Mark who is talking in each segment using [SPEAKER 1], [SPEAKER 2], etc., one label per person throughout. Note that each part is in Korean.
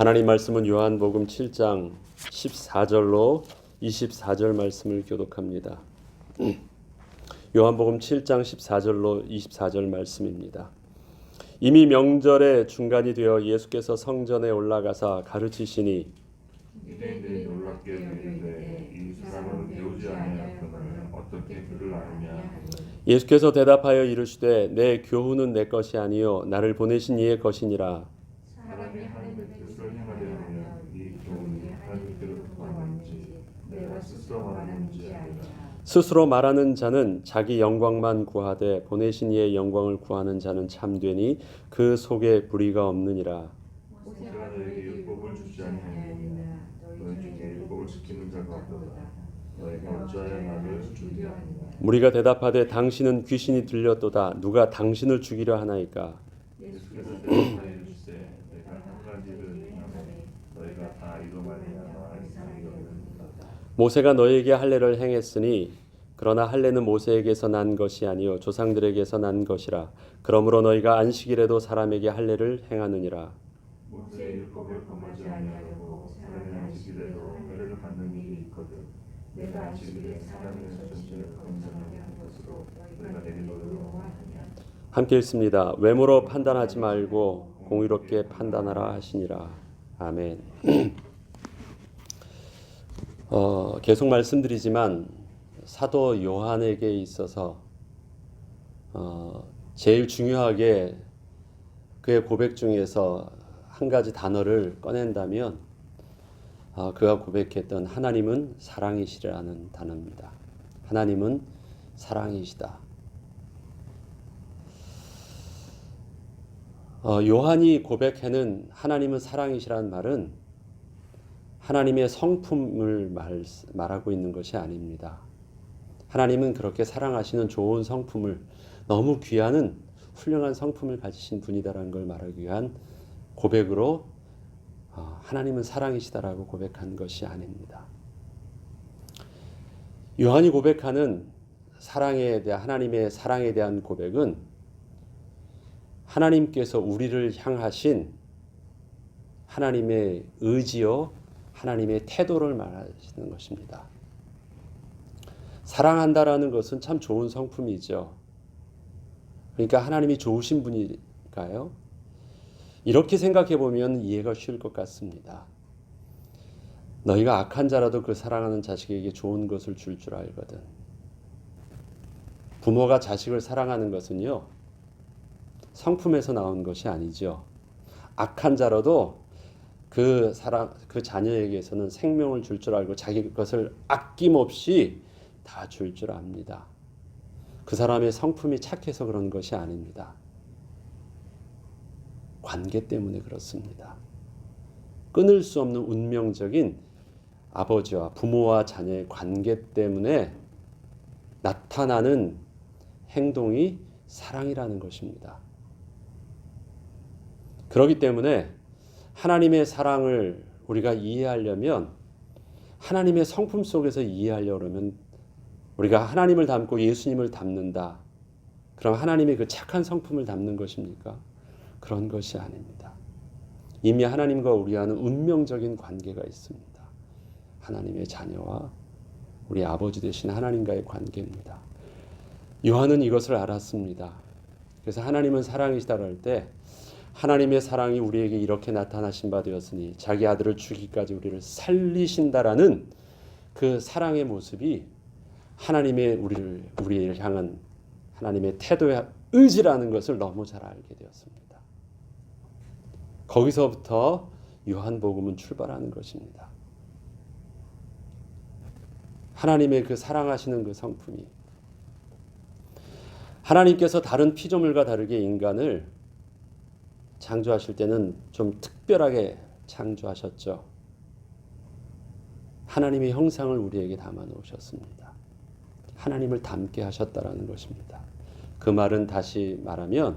[SPEAKER 1] 하나님 말씀은 요한복음 7장 14절로 24절 말씀을 교독합니다. 요한복음 7장 14절로 24절 말씀입니다. 이미 명절의 중간이 되어 예수께서 성전에 올라가사 가르치시니
[SPEAKER 2] 유대인들이 놀랍게 여기는데 이 사람은 배우지 아니하였거늘 어떻게 그를 아느냐.
[SPEAKER 1] 예수께서 대답하여 이르시되 내 교훈은 내 것이 아니요 나를 보내신 이의 것이니라.
[SPEAKER 2] 사람이 하나님의 뜻을 행하려 하면 이 교훈이 하나님께로부터 왔는지 내가 스스로 말하는지 아니라.
[SPEAKER 1] 스스로 말하는 자는 자기 영광만 구하되 보내신 이의 영광을 구하는 자는 참되니 그 속에 불의가 없느니라.
[SPEAKER 2] 모세가 너에게 율법을 주지 아니하였느냐. 너희 중에 율법을 지키는 자가 없도다. 너희가 어찌하여 나를 죽이려 하느냐.
[SPEAKER 1] 무리가 대답하되 당신은 귀신이 들렸도다. 누가 당신을 죽이려 하나이까.
[SPEAKER 2] 예수께서 대답하여 이르시되 내가 한 가지를 행하되 너희가 다 이로 말미암아 이상히 여기는도다.
[SPEAKER 1] 모세가 너에게 할례를 행했으니 그러나 할례는 모세에게서 난 것이 아니요 조상들에게서 난 것이라. 그러므로 너희가 안식일에도 사람에게 할례를 행하느니라.
[SPEAKER 2] 모세의 율법을 범하지 아니하려고 사람의 안식일에도 할례를 받는 일이 있거든. 내가 안식일에 사람의 전체를 건전하게 한 것으로 너희가 내게 노여워하느냐.
[SPEAKER 1] 함께 읽습니다. 외모로 판단하지 말고 공의롭게 판단하라 하시니라. 아멘. 계속 말씀드리지만 사도 요한에게 있어서 제일 중요하게 그의 고백 중에서 한 가지 단어를 꺼낸다면 그가 고백했던 하나님은 사랑이시라는 단어입니다. 하나님은 사랑이시다. 요한이 고백하는 하나님은 사랑이시라는 말은 하나님의 성품을 말하고 있는 것이 아닙니다. 하나님은 그렇게 사랑하시는 좋은 성품을, 너무 귀한 훌륭한 성품을 가지신 분이다라는 걸 말하기 위한 고백으로 하나님은 사랑이시다라고 고백한 것이 아닙니다. 요한이 고백하는 사랑에 대한, 하나님의 사랑에 대한 고백은 하나님께서 우리를 향하신 하나님의 의지요, 하나님의 태도를 말하시는 것입니다. 사랑한다라는 것은 참 좋은 성품이죠. 그러니까 하나님이 좋으신 분일까요? 이렇게 생각해 보면 이해가 쉬울 것 같습니다. 너희가 악한 자라도 그 사랑하는 자식에게 좋은 것을 줄 알거든. 부모가 자식을 사랑하는 것은요, 성품에서 나온 것이 아니죠. 악한 자라도 그 자녀에게서는 생명을 줄 알고 자기 것을 아낌없이 다 줄 압니다. 그 사람의 성품이 착해서 그런 것이 아닙니다. 관계 때문에 그렇습니다. 끊을 수 없는 운명적인 아버지와 부모와 자녀의 관계 때문에 나타나는 행동이 사랑이라는 것입니다. 그렇기 때문에 하나님의 사랑을 우리가 이해하려면, 하나님의 성품 속에서 이해하려면 우리가 하나님을 닮고 예수님을 닮는다. 그럼 하나님의 그 착한 성품을 닮는 것입니까? 그런 것이 아닙니다. 이미 하나님과 우리와는 운명적인 관계가 있습니다. 하나님의 자녀와 우리 아버지 되신 하나님과의 관계입니다. 요한은 이것을 알았습니다. 그래서 하나님은 사랑이시다고 할 때 하나님의 사랑이 우리에게 이렇게 나타나신 바 되었으니 자기 아들을 주기까지 우리를 살리신다라는 그 사랑의 모습이 하나님의 우리를 향한 하나님의 태도의 의지라는 것을 너무 잘 알게 되었습니다. 거기서부터 요한복음은 출발하는 것입니다. 하나님의 그 사랑하시는 그 성품이, 하나님께서 다른 피조물과 다르게 인간을 창조하실 때는 좀 특별하게 창조하셨죠. 하나님의 형상을 우리에게 담아 놓으셨습니다. 하나님을 닮게 하셨다라는 것입니다. 그 말은 다시 말하면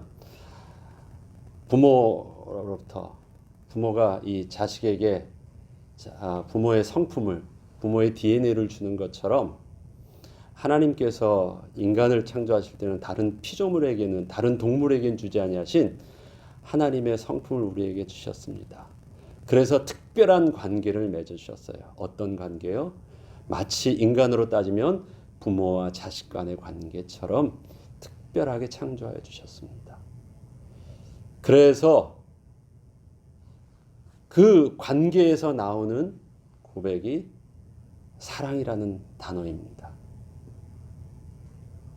[SPEAKER 1] 부모가 이 자식에게 부모의 성품을, 부모의 DNA를 주는 것처럼 하나님께서 인간을 창조하실 때는 다른 피조물에게는, 다른 동물에게는 주지 아니하신 하나님의 성품을 우리에게 주셨습니다. 그래서 특별한 관계를 맺으셨어요. 어떤 관계요? 마치 인간으로 따지면 부모와 자식 간의 관계처럼 특별하게 창조하여 주셨습니다. 그래서 그 관계에서 나오는 고백이 사랑이라는 단어입니다.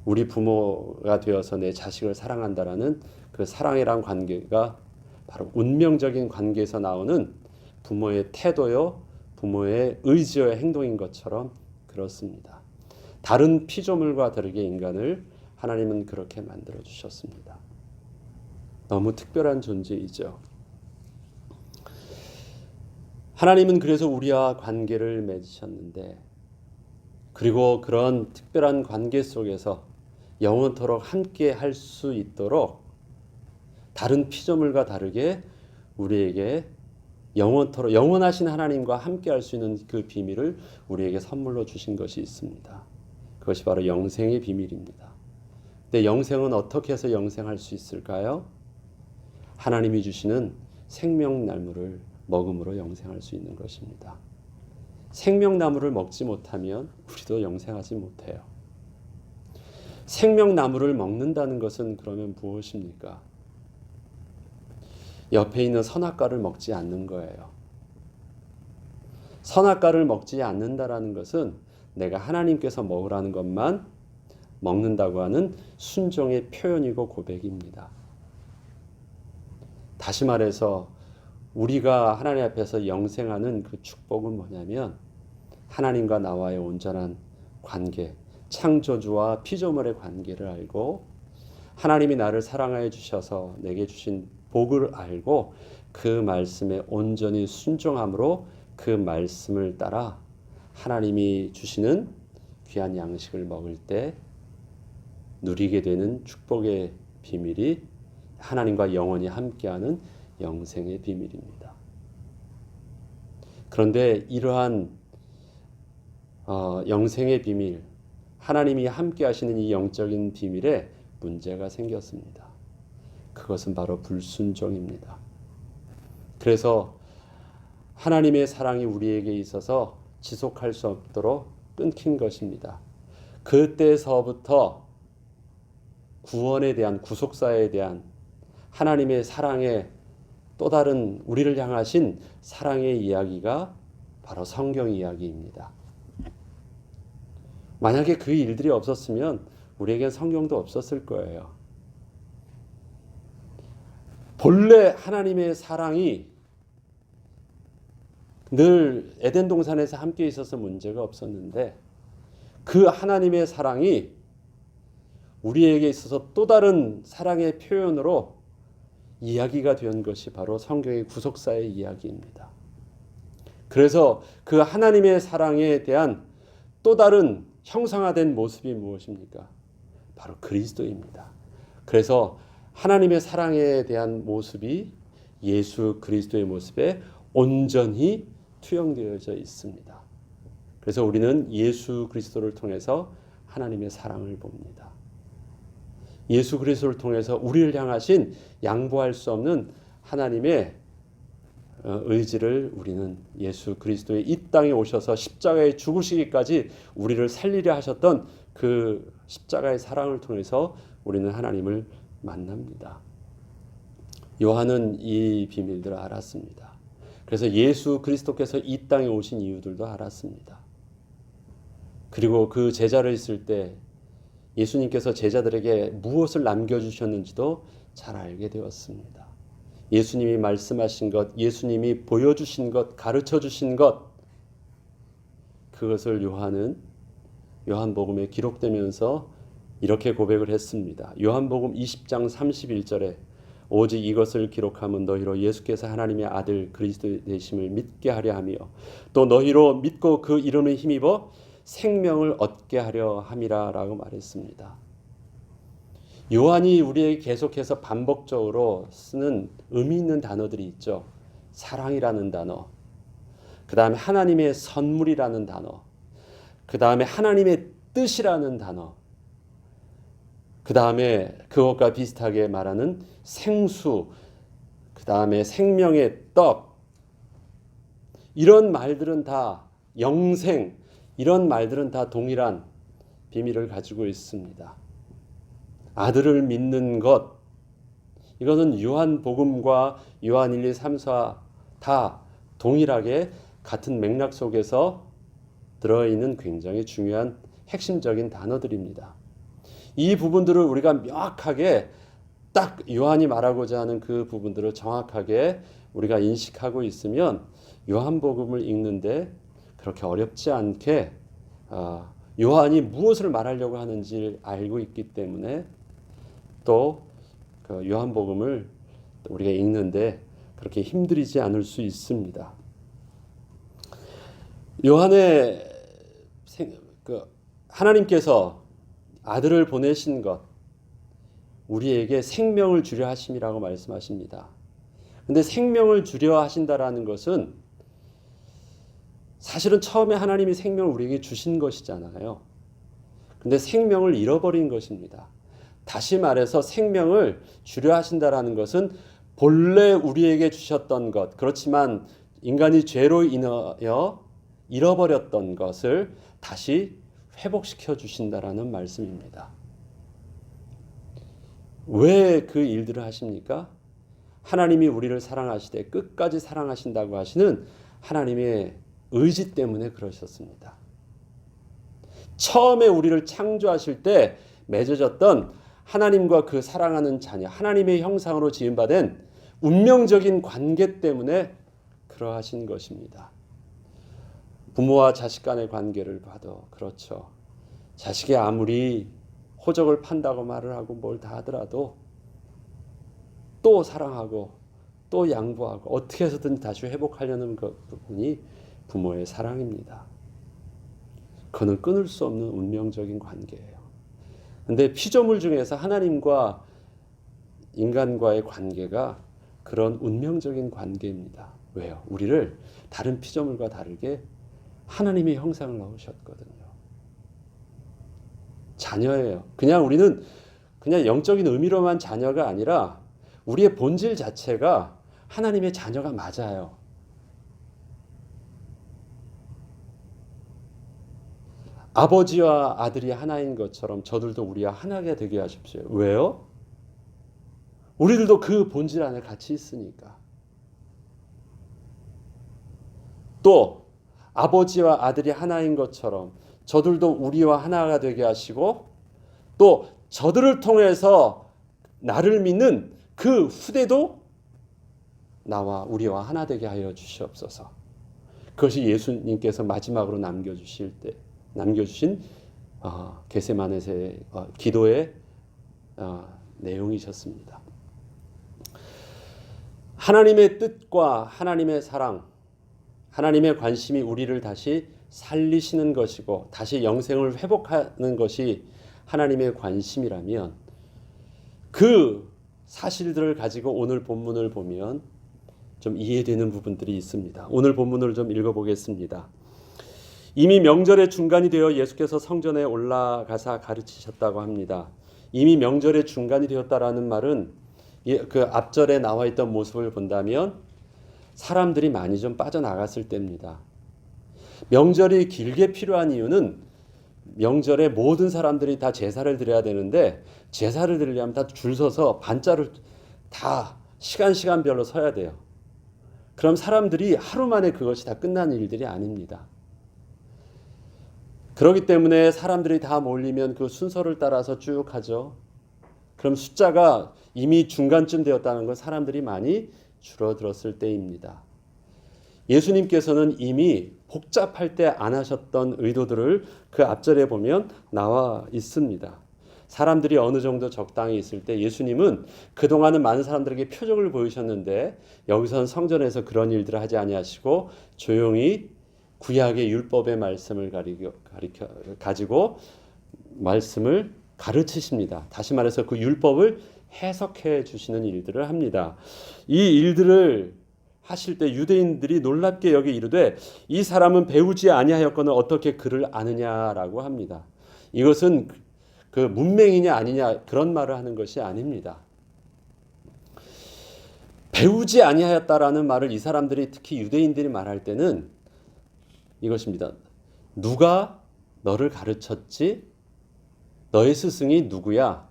[SPEAKER 1] 우리 부모가 되어서 내 자식을 사랑한다라는 그 사랑이란 관계가 바로 운명적인 관계에서 나오는 부모의 태도요, 부모의 의지와 행동인 것처럼 그렇습니다. 다른 피조물과 다르게 인간을 하나님은 그렇게 만들어 주셨습니다. 너무 특별한 존재이죠. 하나님은 그래서 우리와 관계를 맺으셨는데, 그리고 그런 특별한 관계 속에서 영원토록 함께 할 수 있도록 다른 피조물과 다르게 우리에게 영원토록 영원하신 하나님과 함께 할 수 있는 그 비밀을 우리에게 선물로 주신 것이 있습니다. 그것이 바로 영생의 비밀입니다. 근데 영생은 어떻게 해서 영생할 수 있을까요? 하나님이 주시는 생명나무를 먹음으로 영생할 수 있는 것입니다. 생명나무를 먹지 못하면 우리도 영생하지 못해요. 생명나무를 먹는다는 것은 그러면 무엇입니까? 옆에 있는 선악과를 먹지 않는 거예요. 선악과를 먹지 않는다라는 것은 내가 하나님께서 먹으라는 것만 먹는다고 하는 순종의 표현이고 고백입니다. 다시 말해서 우리가 하나님 앞에서 영생하는 그 축복은 뭐냐면 하나님과 나와의 온전한 관계, 창조주와 피조물의 관계를 알고 하나님이 나를 사랑하여 주셔서 내게 주신 복을 알고 그 말씀에 온전히 순종함으로 그 말씀을 따라 하나님이 주시는 귀한 양식을 먹을 때 누리게 되는 축복의 비밀이 하나님과 영원히 함께하는 영생의 비밀입니다. 그런데 이러한 영생의 비밀, 하나님이 함께하시는 이 영적인 비밀에 문제가 생겼습니다. 그것은 바로 불순종입니다. 그래서 하나님의 사랑이 우리에게 있어서 지속할 수 없도록 끊긴 것입니다. 그때서부터 구원에 대한, 구속사에 대한 하나님의 사랑의 또 다른 우리를 향하신 사랑의 이야기가 바로 성경 이야기입니다. 만약에 그 일들이 없었으면 우리에겐 성경도 없었을 거예요. 본래 하나님의 사랑이 늘 에덴 동산에서 함께 있어서 문제가 없었는데 그 하나님의 사랑이 우리에게 있어서 또 다른 사랑의 표현으로 이야기가 된 것이 바로 성경의 구속사의 이야기입니다. 그래서 그 하나님의 사랑에 대한 또 다른 형상화된 모습이 무엇입니까? 바로 그리스도입니다. 그래서 하나님의 사랑에 대한 모습이 예수 그리스도의 모습에 온전히 투영되어져 있습니다. 그래서 우리는 예수 그리스도를 통해서 하나님의 사랑을 봅니다. 예수 그리스도를 통해서 우리를 향하신 양보할 수 없는 하나님의 의지를 우리는 예수 그리스도의 이 땅에 오셔서 십자가에 죽으시기까지 우리를 살리려 하셨던 그 십자가의 사랑을 통해서 우리는 하나님을 만납니다. 요한은 이 비밀들을 알았습니다. 그래서 예수 그리스도께서 이 땅에 오신 이유들도 알았습니다. 그리고 그 제자를 있을 때 예수님께서 제자들에게 무엇을 남겨주셨는지도 잘 알게 되었습니다. 예수님이 말씀하신 것, 예수님이 보여주신 것, 가르쳐주신 것, 그것을 요한은 요한복음에 기록되면서 이렇게 고백을 했습니다. 요한복음 20장 31절에 오직 이것을 기록하면 너희로 예수께서 하나님의 아들 그리스도 되심을 믿게 하려 하며 또 너희로 믿고 그 이름에 힘입어 생명을 얻게 하려 함이라 라고 말했습니다. 요한이 우리에게 계속해서 반복적으로 쓰는 의미 있는 단어들이 있죠. 사랑이라는 단어, 그 다음에 하나님의 선물이라는 단어, 그 다음에 하나님의 뜻이라는 단어, 그 다음에 그것과 비슷하게 말하는 생수, 그 다음에 생명의 떡, 이런 말들은 다 영생, 이런 말들은 다 동일한 비밀을 가지고 있습니다. 아들을 믿는 것, 이것은 요한복음과 요한 1, 2, 3, 4 다 동일하게 같은 맥락 속에서 들어있는 굉장히 중요한 핵심적인 단어들입니다. 이 부분들을 우리가 명확하게 딱 요한이 말하고자 하는 그 부분들을 정확하게 우리가 인식하고 있으면 요한복음을 읽는데 그렇게 어렵지 않게 요한이 무엇을 말하려고 하는지 알고 있기 때문에 또 그 요한복음을 우리가 읽는데 그렇게 힘들이지 않을 수 있습니다. 요한의 하나님께서 아들을 보내신 것, 우리에게 생명을 주려 하심이라고 말씀하십니다. 근데 생명을 주려 하신다라는 것은 사실은 처음에 하나님이 생명을 우리에게 주신 것이잖아요. 근데 생명을 잃어버린 것입니다. 다시 말해서 생명을 주려 하신다라는 것은 본래 우리에게 주셨던 것, 그렇지만 인간이 죄로 인하여 잃어버렸던 것을 다시 회복시켜 주신다라는 말씀입니다. 왜 그 일들을 하십니까? 하나님이 우리를 사랑하시되 끝까지 사랑하신다고 하시는 하나님의 의지 때문에 그러셨습니다. 처음에 우리를 창조하실 때 맺어졌던 하나님과 그 사랑하는 자녀, 하나님의 형상으로 지음받은 운명적인 관계 때문에 그러하신 것입니다. 부모와 자식 간의 관계를 봐도 그렇죠. 자식이 아무리 호적을 판다고 말을 하고 뭘 다 하더라도 또 사랑하고 또 양보하고 어떻게 해서든 다시 회복하려는 그 부분이 부모의 사랑입니다. 그는 끊을 수 없는 운명적인 관계예요. 근데 피조물 중에서 하나님과 인간과의 관계가 그런 운명적인 관계입니다. 왜요? 우리를 다른 피조물과 다르게 하나님의 형상을 넣으셨거든요. 자녀예요. 그냥 우리는 그냥 영적인 의미로만 자녀가 아니라 우리의 본질 자체가 하나님의 자녀가 맞아요. 아버지와 아들이 하나인 것처럼 저들도 우리와 하나가 되게 하십시오. 왜요? 우리들도 그 본질 안에 같이 있으니까. 또 아버지와 아들이 하나인 것처럼 저들도 우리와 하나가 되게 하시고 또 저들을 통해서 나를 믿는 그 후대도 나와 우리와 하나 되게 하여 주시옵소서. 그것이 예수님께서 마지막으로 남겨주신 겟세마네의 기도의 내용이셨습니다. 하나님의 뜻과 하나님의 사랑, 하나님의 관심이 우리를 다시 살리시는 것이고 다시 영생을 회복하는 것이 하나님의 관심이라면 그 사실들을 가지고 오늘 본문을 보면 좀 이해되는 부분들이 있습니다. 오늘 본문을 좀 읽어보겠습니다. 이미 명절의 중간이 되어 예수께서 성전에 올라가사 가르치셨다고 합니다. 이미 명절의 중간이 되었다라는 말은 그 앞절에 나와 있던 모습을 본다면 사람들이 많이 좀 빠져나갔을 때입니다. 명절이 길게 필요한 이유는 명절에 모든 사람들이 다 제사를 드려야 되는데 제사를 드리려면 다 줄 서서 반자를 다 시간별로 서야 돼요. 그럼 사람들이 하루 만에 그것이 다 끝나는 일들이 아닙니다. 그렇기 때문에 사람들이 다 몰리면 그 순서를 따라서 쭉 하죠. 그럼 숫자가 이미 중간쯤 되었다는 건 사람들이 많이 줄어들었을 때입니다. 예수님께서는 이미 복잡할 때 안 하셨던 의도들을 그 앞절에 보면 나와 있습니다. 사람들이 어느 정도 적당히 있을 때 예수님은 그동안은 많은 사람들에게 표적을 보이셨는데 여기서는 성전에서 그런 일들을 하지 아니하시고 조용히 구약의 율법의 말씀을 가지고 말씀을 가르치십니다. 다시 말해서 그 율법을 해석해 주시는 일들을 합니다. 이 일들을 하실 때 유대인들이 놀랍게 여기 이르되 이 사람은 배우지 아니하였거늘 어떻게 그를 아느냐라고 합니다. 이것은 그 문맹이냐 아니냐 그런 말을 하는 것이 아닙니다. 배우지 아니하였다라는 말을 이 사람들이, 특히 유대인들이 말할 때는 이것입니다. 누가 너를 가르쳤지? 너의 스승이 누구야?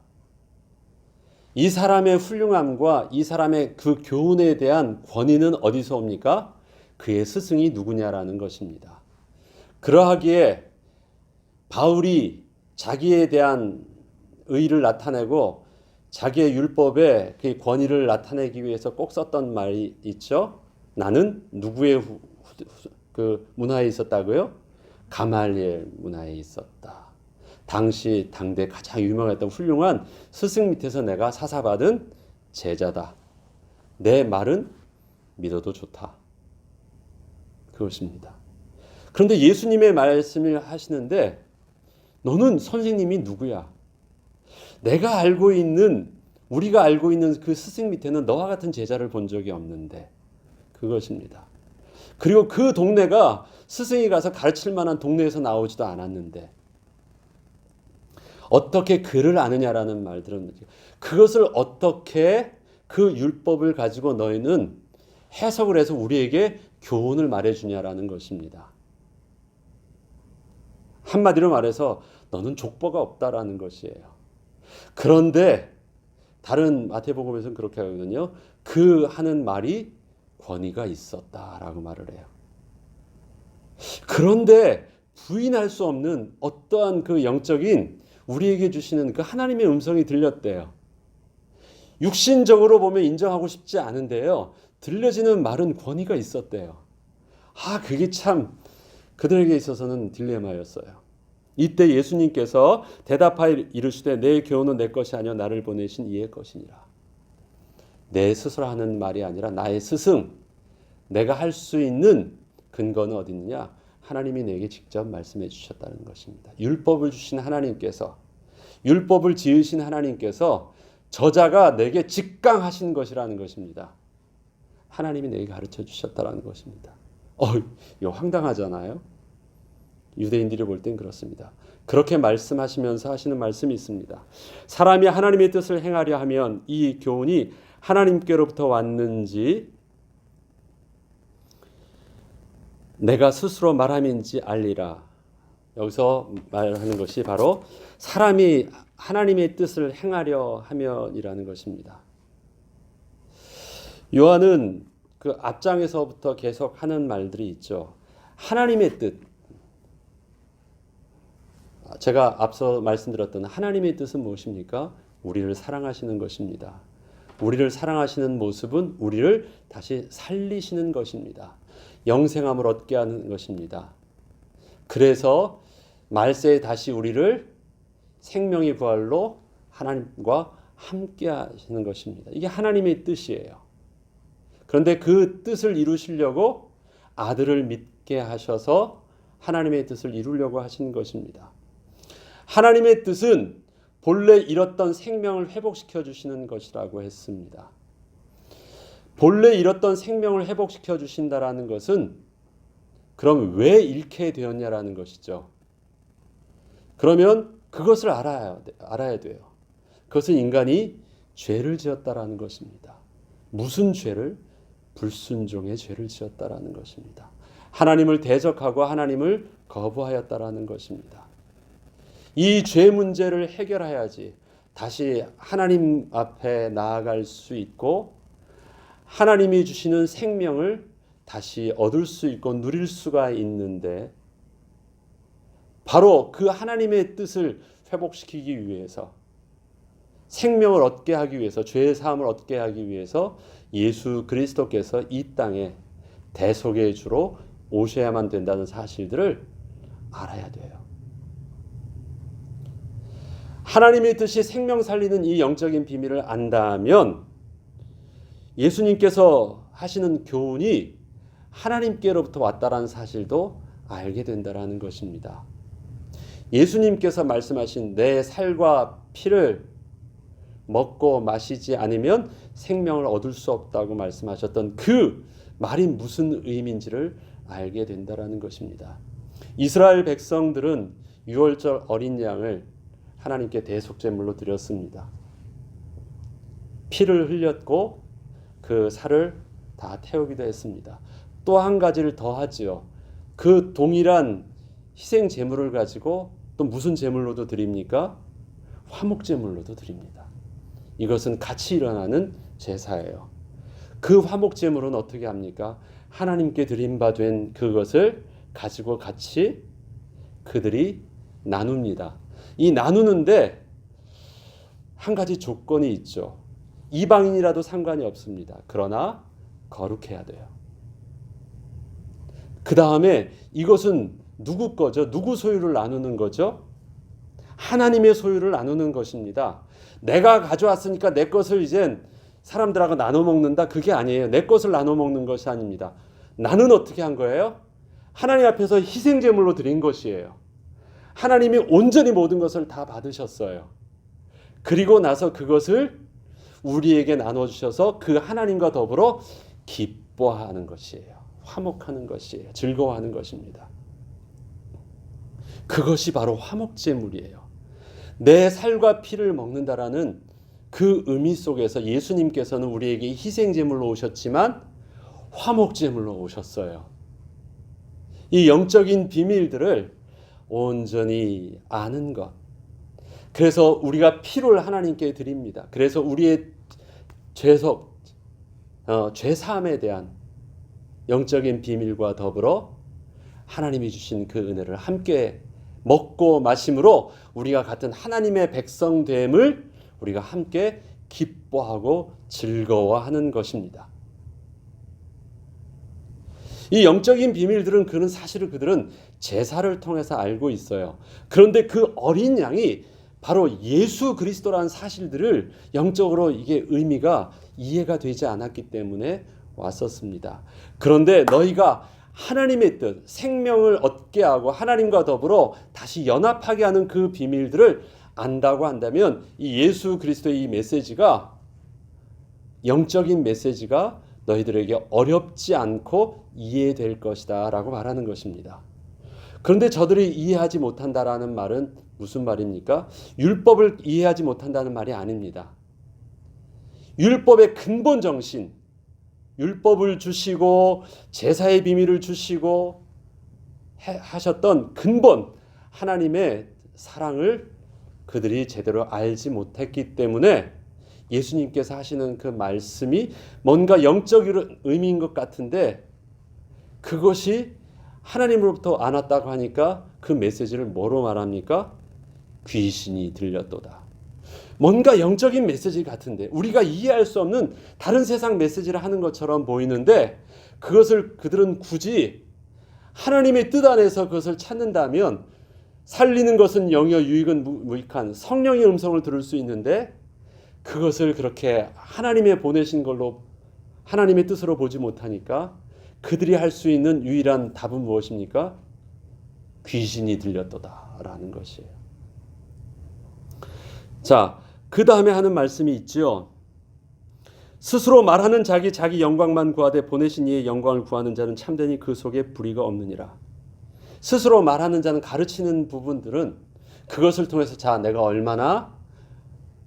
[SPEAKER 1] 이 사람의 훌륭함과 이 사람의 그 교훈에 대한 권위는 어디서 옵니까? 그의 스승이 누구냐라는 것입니다. 그러하기에 바울이 자기에 대한 의의를 나타내고 자기의 율법의 그 권위를 나타내기 위해서 꼭 썼던 말이 있죠. 나는 누구의 그 문화에 있었다고요? 가말리엘 문화에 있었다. 당시 당대 가장 유명했던 훌륭한 스승 밑에서 내가 사사받은 제자다. 내 말은 믿어도 좋다. 그것입니다. 그런데 예수님의 말씀을 하시는데 너는 선생님이 누구야? 내가 알고 있는, 우리가 알고 있는 그 스승 밑에는 너와 같은 제자를 본 적이 없는데, 그것입니다. 그리고 그 동네가 스승이 가서 가르칠 만한 동네에서 나오지도 않았는데 어떻게 그를 아느냐라는 말들은, 그것을 어떻게 그 율법을 가지고 너희는 해석을 해서 우리에게 교훈을 말해주냐라는 것입니다. 한마디로 말해서 너는 족보가 없다라는 것이에요. 그런데 다른 마태복음에서는 그렇게 하거든요. 그 하는 말이 권위가 있었다라고 말을 해요. 그런데 부인할 수 없는 어떠한 그 영적인 우리에게 주시는 그 하나님의 음성이 들렸대요. 육신적으로 보면 인정하고 싶지 않은데요. 들려지는 말은 권위가 있었대요. 그게 참 그들에게 있어서는 딜레마였어요. 이때 예수님께서 대답하여 이르시되 내 교훈은 내 것이 아니요 나를 보내신 이의 것이니라. 내 스스로 하는 말이 아니라 나의 스승, 내가 할 수 있는 근거는 어디 있느냐? 하나님이 내게 직접 말씀해 주셨다는 것입니다. 율법을 주신 하나님께서, 율법을 지으신 하나님께서 저자가 내게 직강하신 것이라는 것입니다. 하나님이 내게 가르쳐 주셨다는 것입니다. 이거 황당하잖아요. 유대인들이 볼 땐 그렇습니다. 그렇게 말씀하시면서 하시는 말씀이 있습니다. 사람이 하나님의 뜻을 행하려 하면 이 교훈이 하나님께로부터 왔는지 내가 스스로 말함인지 알리라. 여기서 말하는 것이 바로 사람이 하나님의 뜻을 행하려 하면이라는 것입니다. 요한은 그 앞장에서부터 계속 하는 말들이 있죠. 하나님의 뜻. 제가 앞서 말씀드렸던 하나님의 뜻은 무엇입니까? 우리를 사랑하시는 것입니다. 우리를 사랑하시는 모습은 우리를 다시 살리시는 것입니다. 영생함을 얻게 하는 것입니다. 그래서 말세에 다시 우리를 생명의 부활로 하나님과 함께 하시는 것입니다. 이게 하나님의 뜻이에요. 그런데 그 뜻을 이루시려고 아들을 믿게 하셔서 하나님의 뜻을 이루려고 하신 것입니다. 하나님의 뜻은 본래 잃었던 생명을 회복시켜 주시는 것이라고 했습니다. 본래 잃었던 생명을 회복시켜 주신다라는 것은 그럼 왜 잃게 되었냐라는 것이죠. 그러면 그것을 알아야 돼요. 그것은 인간이 죄를 지었다라는 것입니다. 무슨 죄를? 불순종의 죄를 지었다라는 것입니다. 하나님을 대적하고 하나님을 거부하였다라는 것입니다. 이 죄 문제를 해결해야지 다시 하나님 앞에 나아갈 수 있고 하나님이 주시는 생명을 다시 얻을 수 있고 누릴 수가 있는데 바로 그 하나님의 뜻을 회복시키기 위해서 생명을 얻게 하기 위해서 죄의 사함을 얻게 하기 위해서 예수 그리스도께서 이 땅에 대속의 주로 오셔야만 된다는 사실들을 알아야 돼요. 하나님의 뜻이 생명 살리는 이 영적인 비밀을 안다면 예수님께서 하시는 교훈이 하나님께로부터 왔다라는 사실도 알게 된다라는 것입니다. 예수님께서 말씀하신 내 살과 피를 먹고 마시지 않으면 생명을 얻을 수 없다고 말씀하셨던 그 말이 무슨 의미인지를 알게 된다라는 것입니다. 이스라엘 백성들은 유월절 어린 양을 하나님께 대속제물로 드렸습니다. 피를 흘렸고 그 살을 다 태우기도 했습니다. 또 한 가지를 더 하지요. 그 동일한 희생 제물을 가지고 또 무슨 제물로도 드립니까? 화목 제물로도 드립니다. 이것은 같이 일어나는 제사예요. 그 화목 제물은 어떻게 합니까? 하나님께 드린 바 된 그것을 가지고 같이 그들이 나눕니다. 이 나누는데 한 가지 조건이 있죠. 이방인이라도 상관이 없습니다. 그러나 거룩해야 돼요. 그 다음에 이것은 누구 거죠? 누구 소유를 나누는 거죠? 하나님의 소유를 나누는 것입니다. 내가 가져왔으니까 내 것을 이젠 사람들하고 나눠 먹는다. 그게 아니에요. 내 것을 나눠 먹는 것이 아닙니다. 나는 어떻게 한 거예요? 하나님 앞에서 희생 제물로 드린 것이에요. 하나님이 온전히 모든 것을 다 받으셨어요. 그리고 나서 그것을 우리에게 나눠주셔서 그 하나님과 더불어 기뻐하는 것이에요. 화목하는 것이에요. 즐거워하는 것입니다. 그것이 바로 화목제물이에요. 내 살과 피를 먹는다라는 그 의미 속에서 예수님께서는 우리에게 희생제물로 오셨지만 화목제물로 오셨어요. 이 영적인 비밀들을 온전히 아는 것. 그래서 우리가 피를 하나님께 드립니다. 그래서 우리의 죄사함에 대한 영적인 비밀과 더불어 하나님이 주신 그 은혜를 함께 먹고 마심으로 우리가 같은 하나님의 백성됨을 우리가 함께 기뻐하고 즐거워하는 것입니다. 이 영적인 비밀들은 그들은 제사를 통해서 알고 있어요. 그런데 그 어린 양이 바로 예수 그리스도라는 사실들을 영적으로 이게 의미가 이해가 되지 않았기 때문에 왔었습니다. 그런데 너희가 하나님의 뜻, 생명을 얻게 하고 하나님과 더불어 다시 연합하게 하는 그 비밀들을 안다고 한다면 이 예수 그리스도의 이 메시지가, 영적인 메시지가 너희들에게 어렵지 않고 이해될 것이다 라고 말하는 것입니다. 그런데 저들이 이해하지 못한다라는 말은 무슨 말입니까? 율법을 이해하지 못한다는 말이 아닙니다. 율법의 근본 정신, 율법을 주시고 제사의 비밀을 주시고 하셨던 근본 하나님의 사랑을 그들이 제대로 알지 못했기 때문에 예수님께서 하시는 그 말씀이 뭔가 영적 의미인 것 같은데 그것이 하나님으로부터 안 왔다고 하니까 그 메시지를 뭐로 말합니까? 귀신이 들렸도다. 뭔가 영적인 메시지 같은데 우리가 이해할 수 없는 다른 세상 메시지를 하는 것처럼 보이는데 그것을 그들은 굳이 하나님의 뜻 안에서 그것을 찾는다면 살리는 것은 영이요 유익은 무익한 성령의 음성을 들을 수 있는데 그것을 그렇게 하나님의 보내신 걸로 하나님의 뜻으로 보지 못하니까 그들이 할 수 있는 유일한 답은 무엇입니까? 귀신이 들렸도다라는 것이에요. 자, 그 다음에 하는 말씀이 있죠. 스스로 말하는 자기 영광만 구하되 보내신 이의 영광을 구하는 자는 참되니 그 속에 불의가 없느니라. 스스로 말하는 자는 가르치는 부분들은 그것을 통해서 자, 내가 얼마나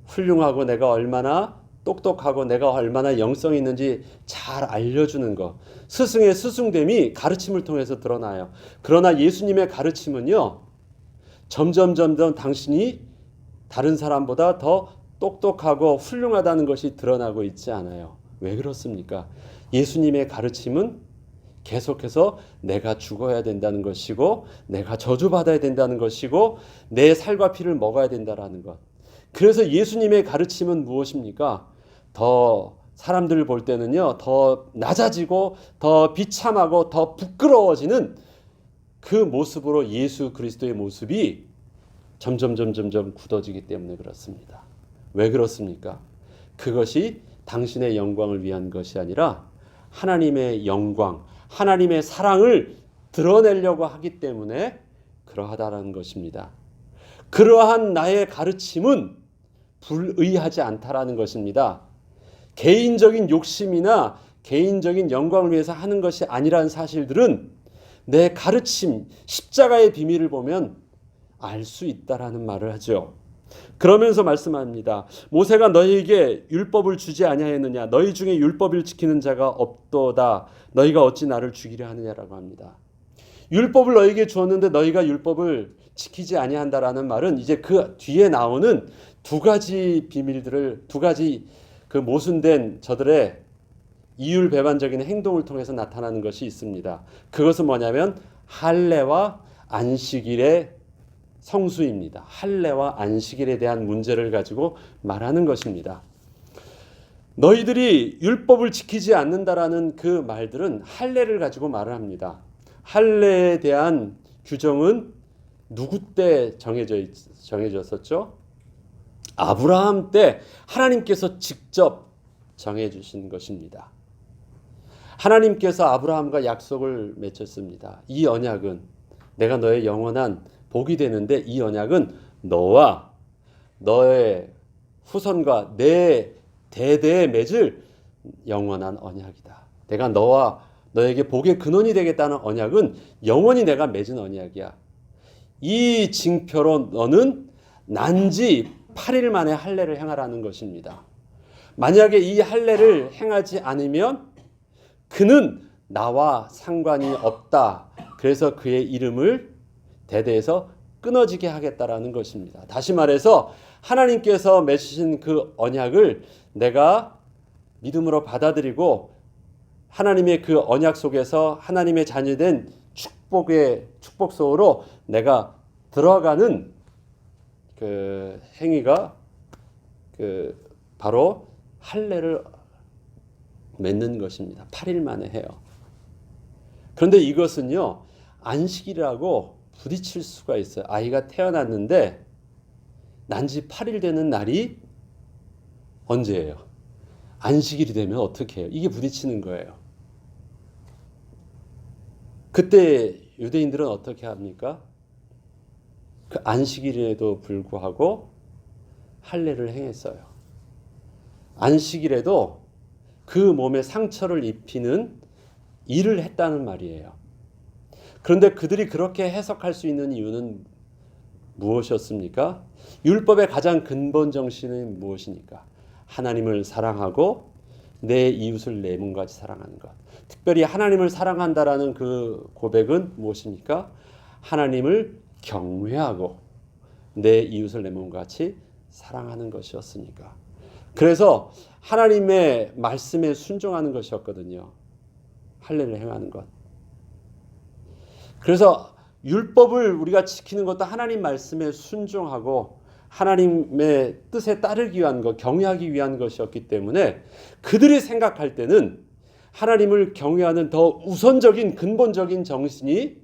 [SPEAKER 1] 훌륭하고 내가 얼마나 똑똑하고 내가 얼마나 영성이 있는지 잘 알려주는 것. 스승의 스승됨이 가르침을 통해서 드러나요. 그러나 예수님의 가르침은요, 점점 당신이 다른 사람보다 더 똑똑하고 훌륭하다는 것이 드러나고 있지 않아요. 왜 그렇습니까? 예수님의 가르침은 계속해서 내가 죽어야 된다는 것이고 내가 저주받아야 된다는 것이고 내 살과 피를 먹어야 된다는 것. 그래서 예수님의 가르침은 무엇입니까? 더 사람들 볼 때는요, 더 낮아지고 더 비참하고 더 부끄러워지는 그 모습으로 예수 그리스도의 모습이 점점 굳어지기 때문에 그렇습니다. 왜 그렇습니까? 그것이 당신의 영광을 위한 것이 아니라 하나님의 영광, 하나님의 사랑을 드러내려고 하기 때문에 그러하다는 것입니다. 그러한 나의 가르침은 불의하지 않다라는 것입니다. 개인적인 욕심이나 개인적인 영광을 위해서 하는 것이 아니라는 사실들은 내 가르침, 십자가의 비밀을 보면 알 수 있다라는 말을 하죠. 그러면서 말씀합니다. 모세가 너희에게 율법을 주지 아니하였느냐? 너희 중에 율법을 지키는 자가 없도다. 너희가 어찌 나를 죽이려 하느냐라고 합니다. 율법을 너희에게 주었는데 너희가 율법을 지키지 아니한다라는 말은 이제 그 뒤에 나오는 두 가지 비밀들을, 두 가지 그 모순된 저들의 이율배반적인 행동을 통해서 나타나는 것이 있습니다. 그것은 뭐냐면 할례와 안식일의 성수입니다. 할례와 안식일에 대한 문제를 가지고 말하는 것입니다. 너희들이 율법을 지키지 않는다라는 그 말들은 할례를 가지고 말을 합니다. 할례에 대한 규정은 누구 때 정해졌었죠? 아브라함 때 하나님께서 직접 정해주신 것입니다. 하나님께서 아브라함과 약속을 맺었습니다. 이 언약은 내가 너의 영원한 복이 되는데 이 언약은 너와 너의 후손과 내 대대에 맺을 영원한 언약이다. 내가 너와 너에게 복의 근원이 되겠다는 언약은 영원히 내가 맺은 언약이야. 이 징표로 너는 난지 8일 만에 할례를 행하라는 것입니다. 만약에 이 할례를 행하지 않으면 그는 나와 상관이 없다. 그래서 그의 이름을 대대에서 끊어지게 하겠다라는 것입니다. 다시 말해서 하나님께서 맺으신 그 언약을 내가 믿음으로 받아들이고 하나님의 그 언약 속에서 하나님의 자녀된 축복 속으로 내가 들어가는 그 행위가 바로 할례를 맺는 것입니다. 8일 만에 해요. 그런데 이것은요, 안식일이라고 부딪힐 수가 있어요. 아이가 태어났는데 난지 8일 되는 날이 언제예요? 안식일이 되면 어떻게 해요? 이게 부딪히는 거예요. 그때 유대인들은 어떻게 합니까? 그 안식일에도 불구하고 할례를 행했어요. 안식일에도 그 몸에 상처를 입히는 일을 했다는 말이에요. 그런데 그들이 그렇게 해석할 수 있는 이유는 무엇이었습니까? 율법의 가장 근본 정신은 무엇입니까? 하나님을 사랑하고 내 이웃을 내 몸같이 사랑하는 것. 특별히 하나님을 사랑한다라는 그 고백은 무엇입니까? 하나님을 경외하고 내 이웃을 내 몸같이 사랑하는 것이었으니까. 그래서 하나님의 말씀에 순종하는 것이었거든요. 할례를 행하는 것. 그래서 율법을 우리가 지키는 것도 하나님 말씀에 순종하고 하나님의 뜻에 따르기 위한 것, 경외하기 위한 것이었기 때문에 그들이 생각할 때는 하나님을 경외하는 더 우선적인 근본적인 정신이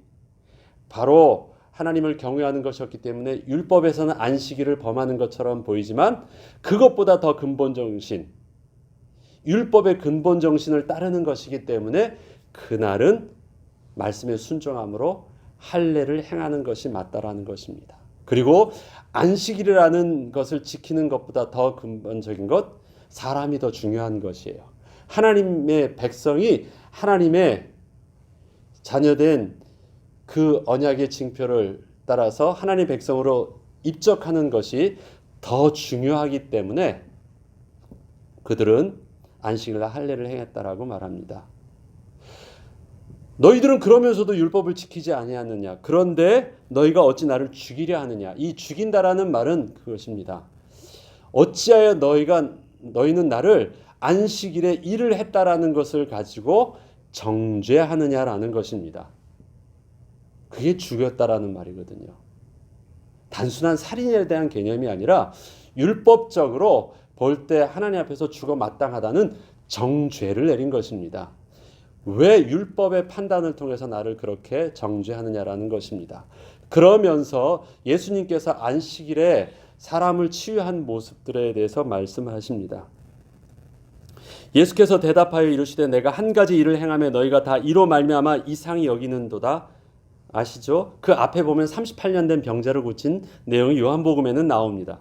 [SPEAKER 1] 바로 하나님을 경외하는 것이었기 때문에 율법에서는 안식일을 범하는 것처럼 보이지만 그것보다 더 근본 정신, 율법의 근본 정신을 따르는 것이기 때문에 그날은 말씀에 순종함으로 할례를 행하는 것이 맞다라는 것입니다. 그리고 안식일이라는 것을 지키는 것보다 더 근본적인 것, 사람이 더 중요한 것이에요. 하나님의 백성이 하나님의 자녀된 그 언약의 징표를 따라서 하나님의 백성으로 입적하는 것이 더 중요하기 때문에 그들은 안식일날 할례를 행했다라고 말합니다. 너희들은 그러면서도 율법을 지키지 아니하느냐? 그런데 너희가 어찌 나를 죽이려 하느냐? 이 죽인다라는 말은 그것입니다. 어찌하여 너희는 나를 안식일에 일을 했다라는 것을 가지고 정죄하느냐라는 것입니다. 그게 죽였다라는 말이거든요. 단순한 살인에 대한 개념이 아니라 율법적으로 볼 때 하나님 앞에서 죽어 마땅하다는 정죄를 내린 것입니다. 왜 율법의 판단을 통해서 나를 그렇게 정죄하느냐라는 것입니다. 그러면서 예수님께서 안식일에 사람을 치유한 모습들에 대해서 말씀하십니다. 예수께서 대답하여 이르시되 내가 한 가지 일을 행하며 너희가 다 이로 말미암아 이상히 여기는도다. 아시죠? 그 앞에 보면 38년 된 병자를 고친 내용이 요한복음에는 나옵니다.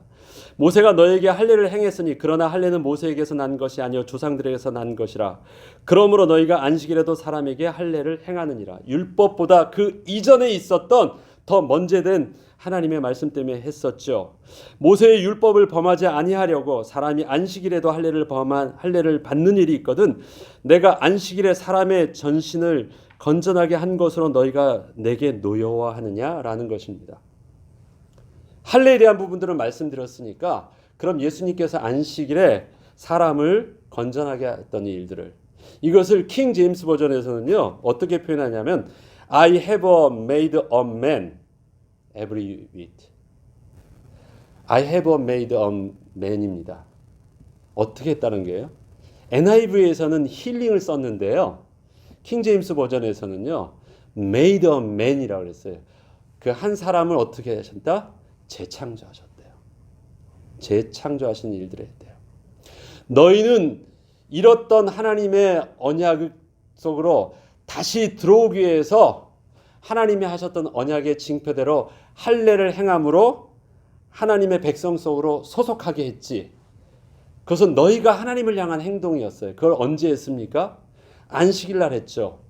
[SPEAKER 1] 모세가 너에게 할례를 행했으니 그러나 할례는 모세에게서 난 것이 아니요 조상들에게서 난 것이라. 그러므로 너희가 안식일에도 사람에게 할례를 행하느니라. 율법보다 그 이전에 있었던 더 먼저된 하나님의 말씀 때문에 했었죠. 모세의 율법을 범하지 아니하려고 사람이 안식일에도 할례를 받는 일이 있거든 내가 안식일에 사람의 전신을 건전하게 한 것으로 너희가 내게 노여워하느냐라는 것입니다. 할례에 대한 부분들은 말씀드렸으니까 그럼 예수님께서 안식일에 사람을 건전하게 했던 일들을 이것을 킹 제임스 버전에서는요 어떻게 표현하냐면 I have made a man every week. I have made a man입니다. 어떻게 했다는 거예요? NIV에서는 힐링을 썼는데요. 킹 제임스 버전에서는요. made a man이라고 그랬어요. 그 한 사람을 어떻게 하셨다? 재창조하셨대요. 재창조하신 일들을 했대요. 너희는 잃었던 하나님의 언약 속으로 다시 들어오기 위해서 하나님이 하셨던 언약의 징표대로 할례를 행함으로 하나님의 백성 속으로 소속하게 했지. 그것은 너희가 하나님을 향한 행동이었어요. 그걸 언제 했습니까? 안식일 날 했죠.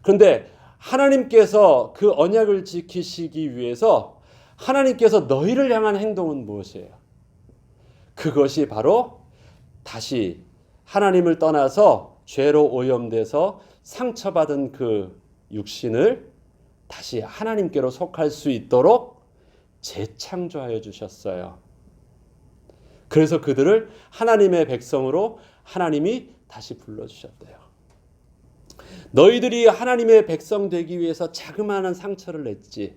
[SPEAKER 1] 그런데 하나님께서 그 언약을 지키시기 위해서 하나님께서 너희를 향한 행동은 무엇이에요? 그것이 바로 다시 하나님을 떠나서 죄로 오염돼서 상처받은 그 육신을 다시 하나님께로 속할 수 있도록 재창조하여 주셨어요. 그래서 그들을 하나님의 백성으로 하나님이 다시 불러주셨대요. 너희들이 하나님의 백성 되기 위해서 자그마한 상처를 냈지.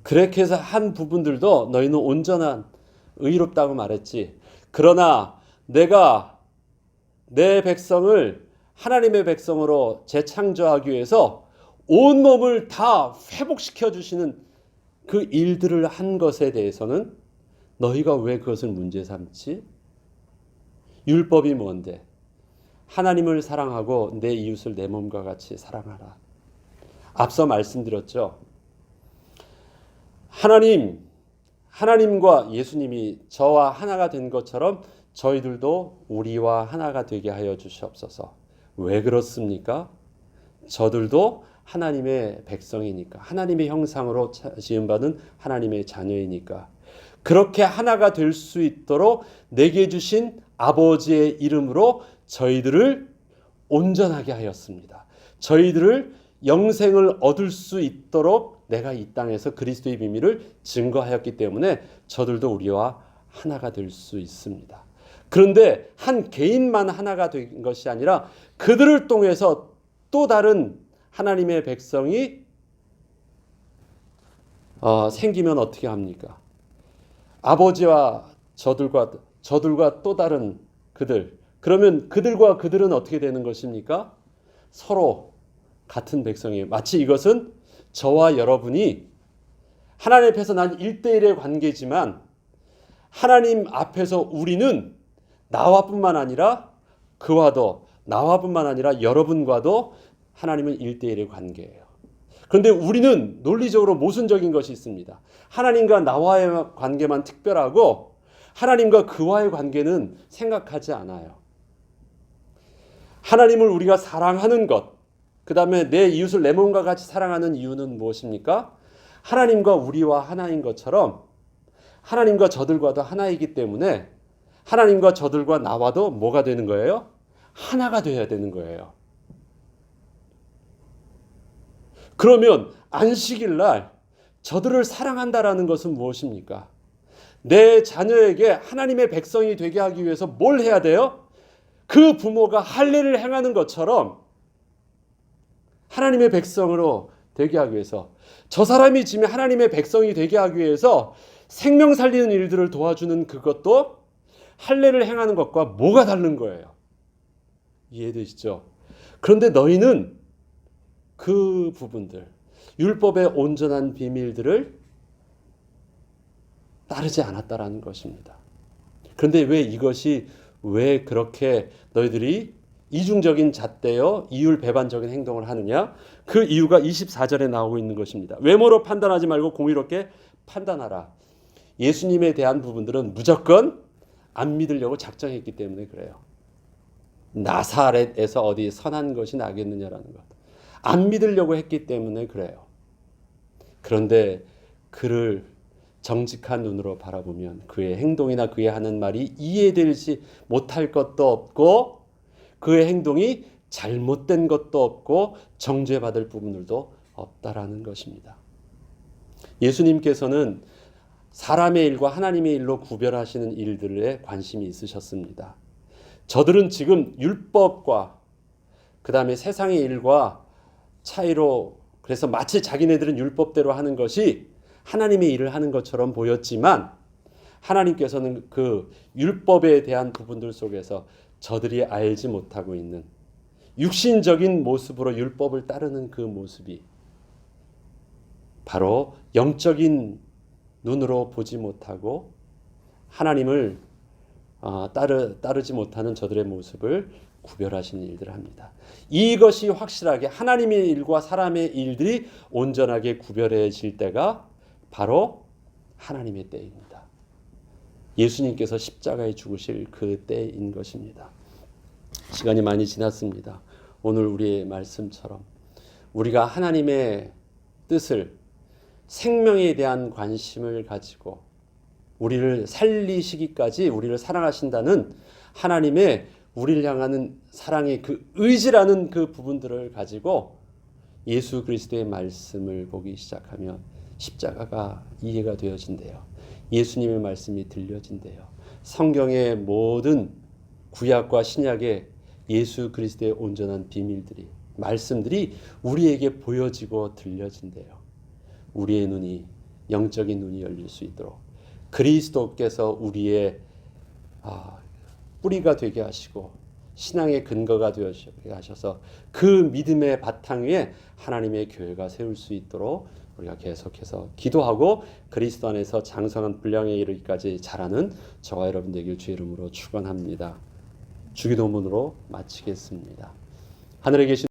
[SPEAKER 1] 그렇게 해서 한 부분들도 너희는 온전한 의롭다고 말했지. 그러나 내가 내 백성을 하나님의 백성으로 재창조하기 위해서 온몸을 다 회복시켜 주시는 그 일들을 한 것에 대해서는 너희가 왜 그것을 문제 삼지? 율법이 뭔데? 하나님을 사랑하고 내 이웃을 내 몸과 같이 사랑하라. 앞서 말씀드렸죠. 하나님과 예수님이 저와 하나가 된 것처럼 저희들도 우리와 하나가 되게 하여 주시옵소서. 왜 그렇습니까? 저들도 하나님의 백성이니까, 하나님의 형상으로 지음받은 하나님의 자녀이니까 그렇게 하나가 될 수 있도록 내게 주신 아버지의 이름으로 저희들을 온전하게 하였습니다. 저희들을 영생을 얻을 수 있도록 내가 이 땅에서 그리스도의 비밀을 증거하였기 때문에 저들도 우리와 하나가 될 수 있습니다. 그런데 한 개인만 하나가 된 것이 아니라 그들을 통해서 또 다른 하나님의 백성이 생기면 어떻게 합니까? 아버지와 저들과 또 다른 그들. 그러면 그들과 그들은 어떻게 되는 것입니까? 서로 같은 백성이에요. 마치 이것은 저와 여러분이 하나님 앞에서 난 1대1의 관계지만 하나님 앞에서 우리는 나와뿐만 아니라 그와도 나와뿐만 아니라 여러분과도 하나님은 1대1의 관계예요. 그런데 우리는 논리적으로 모순적인 것이 있습니다. 하나님과 나와의 관계만 특별하고 하나님과 그와의 관계는 생각하지 않아요. 하나님을 우리가 사랑하는 것, 그 다음에 내 이웃을 내 몸과 같이 사랑하는 이유는 무엇입니까? 하나님과 우리와 하나인 것처럼 하나님과 저들과도 하나이기 때문에 하나님과 저들과 나와도 뭐가 되는 거예요? 하나가 되어야 되는 거예요. 그러면 안식일 날 저들을 사랑한다라는 것은 무엇입니까? 내 자녀에게 하나님의 백성이 되게 하기 위해서 뭘 해야 돼요? 그 부모가 할례를 행하는 것처럼 하나님의 백성으로 되게 하기 위해서 저 사람이 지금 하나님의 백성이 되게 하기 위해서 생명 살리는 일들을 도와주는 그것도 할례를 행하는 것과 뭐가 다른 거예요? 이해되시죠? 그런데 너희는 그 부분들, 율법의 온전한 비밀들을 따르지 않았다라는 것입니다. 그런데 왜 그렇게 너희들이 이중적인 잣대여 이율배반적인 행동을 하느냐? 그 이유가 24절에 나오고 있는 것입니다. 외모로 판단하지 말고 공의롭게 판단하라. 예수님에 대한 부분들은 무조건 안 믿으려고 작정했기 때문에 그래요. 나사렛에서 어디 선한 것이 나겠느냐라는 것. 안 믿으려고 했기 때문에 그래요. 그런데 그를 정직한 눈으로 바라보면 그의 행동이나 그의 하는 말이 이해되지 못할 것도 없고 그의 행동이 잘못된 것도 없고 정죄받을 부분들도 없다라는 것입니다. 예수님께서는 사람의 일과 하나님의 일로 구별하시는 일들에 관심이 있으셨습니다. 저들은 지금 율법과 그 다음에 세상의 일과 차이로 그래서 마치 자기네들은 율법대로 하는 것이 하나님의 일을 하는 것처럼 보였지만 하나님께서는 그 율법에 대한 부분들 속에서 저들이 알지 못하고 있는 육신적인 모습으로 율법을 따르는 그 모습이 바로 영적인 눈으로 보지 못하고 하나님을 따르지 못하는 저들의 모습을 구별하시는 일들을 합니다. 이것이 확실하게 하나님의 일과 사람의 일들이 온전하게 구별해질 때가 바로 하나님의 때입니다. 예수님께서 십자가에 죽으실 그 때인 것입니다. 시간이 많이 지났습니다. 오늘 우리의 말씀처럼 우리가 하나님의 뜻을 생명에 대한 관심을 가지고 우리를 살리시기까지 우리를 사랑하신다는 하나님의 우리를 향하는 사랑의 그 의지라는 그 부분들을 가지고 예수 그리스도의 말씀을 보기 시작하면 십자가가 이해가 되어진대요. 예수님의 말씀이 들려진대요. 성경의 모든 구약과 신약의 예수 그리스도의 온전한 비밀들이 말씀들이 우리에게 보여지고 들려진대요. 우리의 눈이 영적인 눈이 열릴 수 있도록 그리스도께서 우리의 뿌리가 되게 하시고 신앙의 근거가 되게 하셔서 그 믿음의 바탕 위에 하나님의 교회가 세울 수 있도록 우리가 계속해서 기도하고 그리스도 안에서 장성한 분량에 이르기까지 자라는 저와 여러분 되길 주의 이름으로 축원합니다. 주기도문으로 마치겠습니다. 하늘에 계신